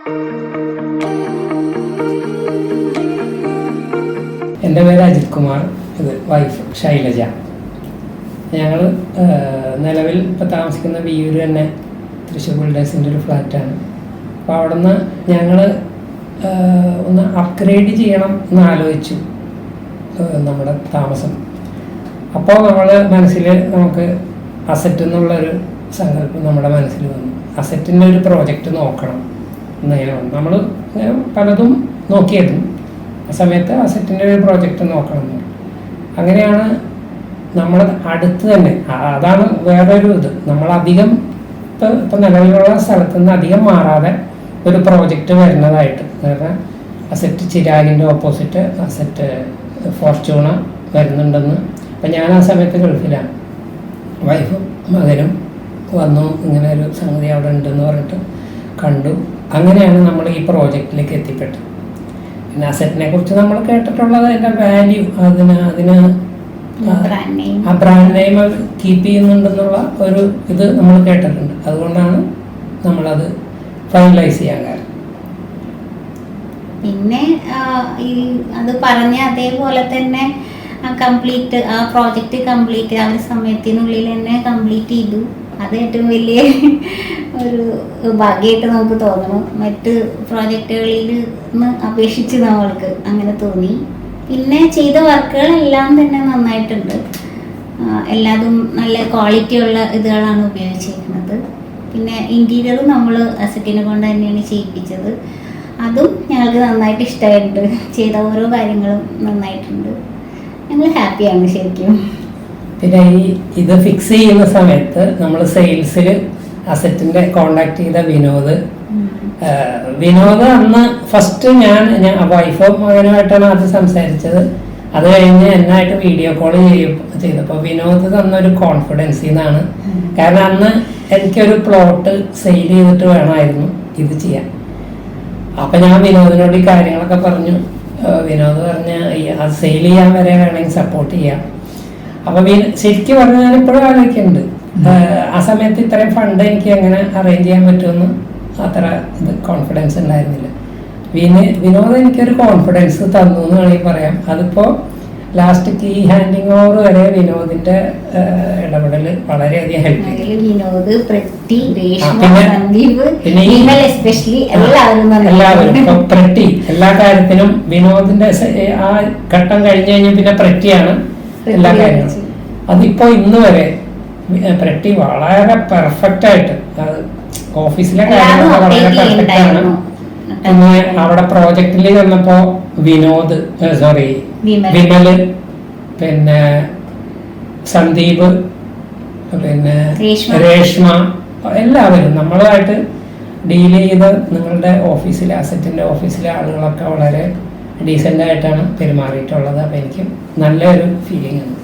എൻ്റെ പേര് അജിത് കുമാർ, ഇത് വൈഫ് ശൈലജ. ഞങ്ങൾ നിലവിൽ ഇപ്പോൾ താമസിക്കുന്ന വിയൂർ തന്നെ തൃശ്ശൂർ ബിൽഡേഴ്സിൻ്റെ ഒരു ഫ്ലാറ്റാണ്. അപ്പോൾ അവിടെ നിന്ന് ഞങ്ങൾ ഒന്ന് അപ്ഗ്രേഡ് ചെയ്യണം എന്ന് ആലോചിച്ചു നമ്മുടെ താമസം. അപ്പോൾ നമ്മൾ മനസ്സിൽ നമുക്ക് അസറ്റ് എന്നുള്ളൊരു സങ്കല്പം നമ്മുടെ മനസ്സിൽ വന്നു. അസറ്റിൻ്റെ ഒരു പ്രോജക്റ്റ് നോക്കണം എന്നതിന് വന്നു. നമ്മൾ പലതും നോക്കിയിരുന്നു. ആ സമയത്ത് അസറ്റിൻ്റെ ഒരു പ്രോജക്റ്റ് നോക്കണം. അങ്ങനെയാണ് നമ്മൾ അടുത്ത് തന്നെ, അതാണ് വേറൊരു ഇത്, നമ്മളധികം ഇപ്പം നിലവിലുള്ള സ്ഥലത്തു നിന്ന് അധികം മാറാതെ ഒരു പ്രോജക്റ്റ് വരുന്നതായിട്ട്. കാരണം അസറ്റ് ചിരാഗിൻ്റെ ഓപ്പോസിറ്റ് അസറ്റ് ഫോർച്യൂണ വരുന്നുണ്ടെന്ന്. അപ്പം ഞാൻ ആ സമയത്ത് ഗൾഫിലാണ്. വൈഫും മകനും വന്നു, ഇങ്ങനെ ഒരു സംഗതി അവിടെ ഉണ്ടെന്ന് പറഞ്ഞിട്ട് കണ്ടു. അങ്ങനെയാണ് നമ്മൾ ഈ പ്രോജക്റ്റിലേക്ക് എത്തിപ്പെട്ടത്. പിന്നെ അസറ്റിനെ കുറിച്ച് നമ്മൾ കേട്ടിട്ടുള്ളത് അതിൻ്റെ വാല്യൂ, അതിന് ആ ബ്രാൻഡ് നെയിം കീപ്പ് ചെയ്യുന്നുണ്ടെന്നുള്ള ഒരു ഇത് നമ്മൾ കേട്ടിട്ടുണ്ട്. അതുകൊണ്ടാണ് നമ്മളത് ഫൈനലൈസ് ചെയ്യാൻ കാരണം. പിന്നെ ഈ അത് പറഞ്ഞ അതേപോലെ തന്നെ കംപ്ലീറ്റ് ആ പ്രോജക്റ്റ് കംപ്ലീറ്റ് ആ ഒരു സമയത്തിനുള്ളിൽ തന്നെ കംപ്ലീറ്റ് ചെയ്തു. അത് ഏറ്റവും വലിയ ഒരു ഭാഗ്യമായിട്ട് നമുക്ക് തോന്നുന്നു. മറ്റ് പ്രോജക്റ്റുകളിൽ നിന്ന് അപേക്ഷിച്ച് നമ്മൾക്ക് അങ്ങനെ തോന്നി. പിന്നെ ചെയ്ത വർക്കുകളെല്ലാം തന്നെ നന്നായിട്ടുണ്ട്. എല്ലാതും നല്ല ക്വാളിറ്റി ഉള്ള ഇതുകളാണ് ഉപയോഗിച്ചിരിക്കുന്നത്. പിന്നെ ഇൻറ്റീരിയർ നമ്മൾ അസറ്റിനെ കൊണ്ട് തന്നെയാണ് ചെയ്യിപ്പിച്ചത്. അതും ഞങ്ങൾക്ക് നന്നായിട്ട് ഇഷ്ടമായിട്ടുണ്ട്. ചെയ്ത ഓരോ കാര്യങ്ങളും നന്നായിട്ടുണ്ട്. ഞങ്ങൾ ഹാപ്പിയാണ് ശരിക്കും. പിന്നെ ഇത് ഫിക്സ് ചെയ്യുന്ന സമയത്ത് നമ്മൾ സെയിൽസിൽ അസറ്റിൻ്റെ കോണ്ടാക്ട് ചെയ്ത വിനോദ് അന്ന് ഫസ്റ്റ് ഞാൻ വൈഫും മകനുമായിട്ടാണ് അത് സംസാരിച്ചത്. അത് കഴിഞ്ഞ് എന്നായിട്ട് വീഡിയോ കോൾ ചെയ്തപ്പോൾ വിനോദ് തന്നൊരു കോൺഫിഡൻസിൽ നിന്നാണ്. കാരണം അന്ന് എനിക്കൊരു പ്ലോട്ട് സെയിൽ ചെയ്തിട്ട് വേണമായിരുന്നു ഇത് ചെയ്യാൻ. അപ്പം ഞാൻ വിനോദിനോട് ഈ കാര്യങ്ങളൊക്കെ പറഞ്ഞു. വിനോദ് പറഞ്ഞ് അത് സെയിൽ ചെയ്യാൻ വരെ വേണമെങ്കിൽ സപ്പോർട്ട് ചെയ്യാം. അപ്പം ശരിക്കും പറഞ്ഞാൽ ഞാനിപ്പോഴും ആലോചിക്കുന്നുണ്ട്, ആ സമയത്ത് ഇത്രയും ഫണ്ട് എനിക്ക് എങ്ങനെ അറേഞ്ച് ചെയ്യാൻ പറ്റുമെന്ന് അത്ര ഇത് കോൺഫിഡൻസ് ഉണ്ടായിരുന്നില്ല. വിനോദ് എനിക്കൊരു കോൺഫിഡൻസ് തന്നു എന്ന് വേണമെങ്കിൽ പറയാം. അതിപ്പോൾ ലാസ്റ്റ് കീ ഹാൻഡിങ് ഓവർ വരെ വിനോദിന്റെ ഇടപെടൽ വളരെയധികം ഹെൽപ്പ് എല്ലാവരും ഇപ്പൊ പ്രറ്റി എല്ലാ കാര്യത്തിനും വിനോദിന്റെ ആ ഘട്ടം കഴിഞ്ഞ് കഴിഞ്ഞാൽ പിന്നെ പ്രറ്റിയാണ് എല്ലാ കാര്യങ്ങളും. അതിപ്പോ ഇന്ന് വരെ പ്രറ്റി വളരെ പെർഫെക്റ്റ് ആയിട്ട് ഓഫീസിലെ കാര്യങ്ങളൊക്കെ വളരെ പെർഫെക്റ്റ് ആണ്. പിന്നെ അവിടെ പ്രോജക്റ്റിൽ ചെന്നപ്പോ വിമല്, പിന്നെ സന്ദീപ്, പിന്നെ രേഷ്മ, എല്ലാവരും നമ്മളുമായിട്ട് ഡീൽ ചെയ്ത് നിങ്ങളുടെ ഓഫീസിലെ അസറ്റിന്റെ ഓഫീസിലെ ആളുകളൊക്കെ വളരെ ഡീസൻ്റ് ആയിട്ടാണ് പെരുമാറിയിട്ടുള്ളത്. അപ്പം എനിക്ക് നല്ലൊരു ഫീലിംഗ് ആണ്.